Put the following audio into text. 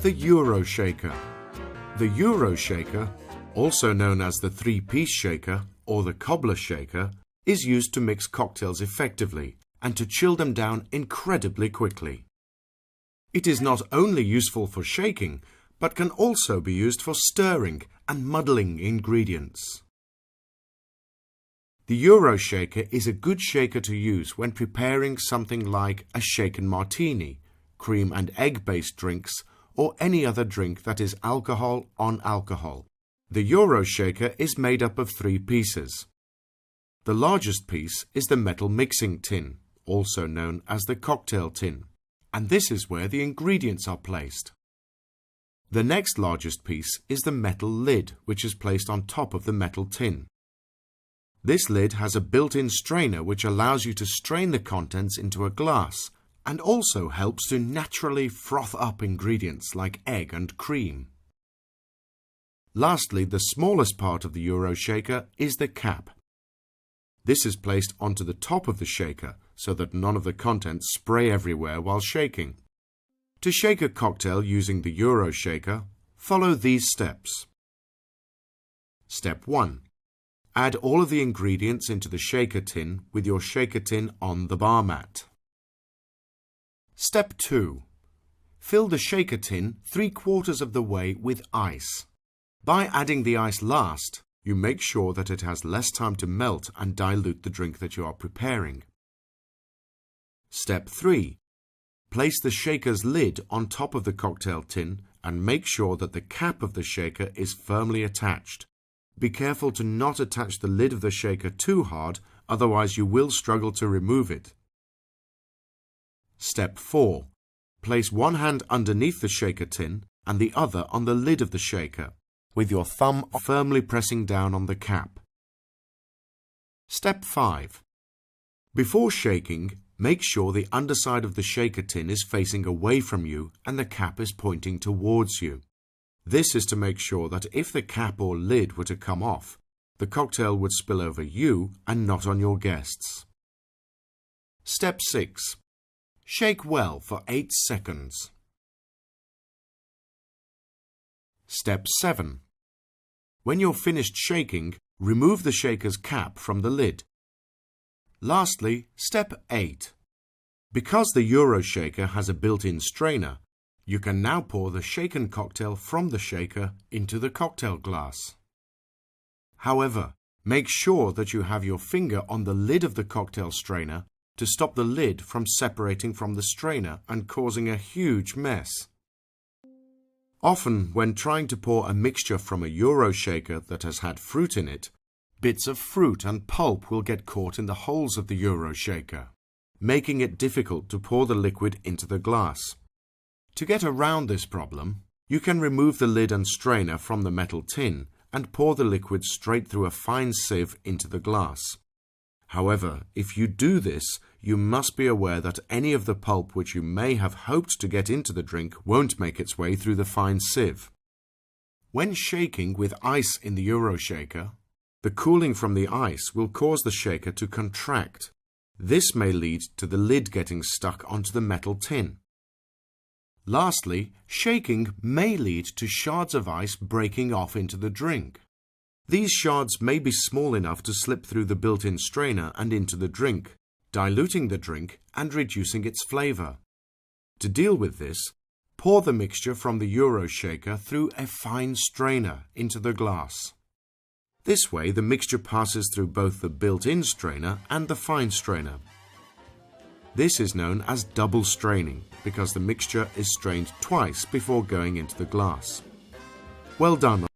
The Euro shaker. The Euro shaker, also known as the three-piece shaker or the cobbler shaker, is used to mix cocktails effectively and to chill them down incredibly quickly. It is not only useful for shaking, but can also be used for stirring and muddling ingredients. The Euro shaker is a good shaker to use when preparing something like a shaken martini, cream and egg-based drinks, or any other drink that is alcohol on alcohol. The Euro shaker is made up of 3 pieces. The largest piece is the metal mixing tin, also known as the cocktail tin, and this is where the ingredients are placed. The next largest piece is the metal lid, which is placed on top of the metal tin. This lid has a built-in strainer which allows you to strain the contents into a glass and also helps to naturally froth up ingredients like egg and cream. Lastly, the smallest part of the Euro shaker is the cap. This is placed onto the top of the shaker so that none of the contents spray everywhere while shaking. To shake a cocktail using the Euro shaker, follow these steps. Step 1. Add all of the ingredients into the shaker tin with your shaker tin on the bar mat. Step 2. Fill the shaker tin 3/4 of the way with ice. By adding the ice last, you make sure that it has less time to melt and dilute the drink that you are preparing. Step 3. Place the shaker's lid on top of the cocktail tin and make sure that the cap of the shaker is firmly attached. Be careful to not attach the lid of the shaker too hard, otherwise you will struggle to remove it. Step 4. Place one hand underneath the shaker tin and the other on the lid of the shaker, with your thumb firmly pressing down on the cap. Step 5. Before shaking, make sure the underside of the shaker tin is facing away from you and the cap is pointing towards you. This is to make sure that if the cap or lid were to come off, the cocktail would spill over you and not on your guests. Step 6. Shake well for 8 seconds. Step 7. When you're finished shaking, remove the shaker's cap from the lid. Lastly, Step 8. Because the Euro shaker has a built-in strainer, you can now pour the shaken cocktail from the shaker into the cocktail glass. However, make sure that you have your finger on the lid of the cocktail strainer to stop the lid from separating from the strainer and causing a huge mess. Often, when trying to pour a mixture from a Euro shaker that has had fruit in it, bits of fruit and pulp will get caught in the holes of the Euro shaker, making it difficult to pour the liquid into the glass. To get around this problem, you can remove the lid and strainer from the metal tin and pour the liquid straight through a fine sieve into the glass. However, if you do this, you must be aware that any of the pulp which you may have hoped to get into the drink won't make its way through the fine sieve. When shaking with ice in the Euro shaker, the cooling from the ice will cause the shaker to contract. This may lead to the lid getting stuck onto the metal tin. Lastly, shaking may lead to shards of ice breaking off into the drink. These shards may be small enough to slip through the built-in strainer and into the drink, diluting the drink and reducing its flavor. To deal with this, pour the mixture from the Euro shaker through a fine strainer into the glass. This way, the mixture passes through both the built-in strainer and the fine strainer. This is known as double straining because the mixture is strained twice before going into the glass. Well done.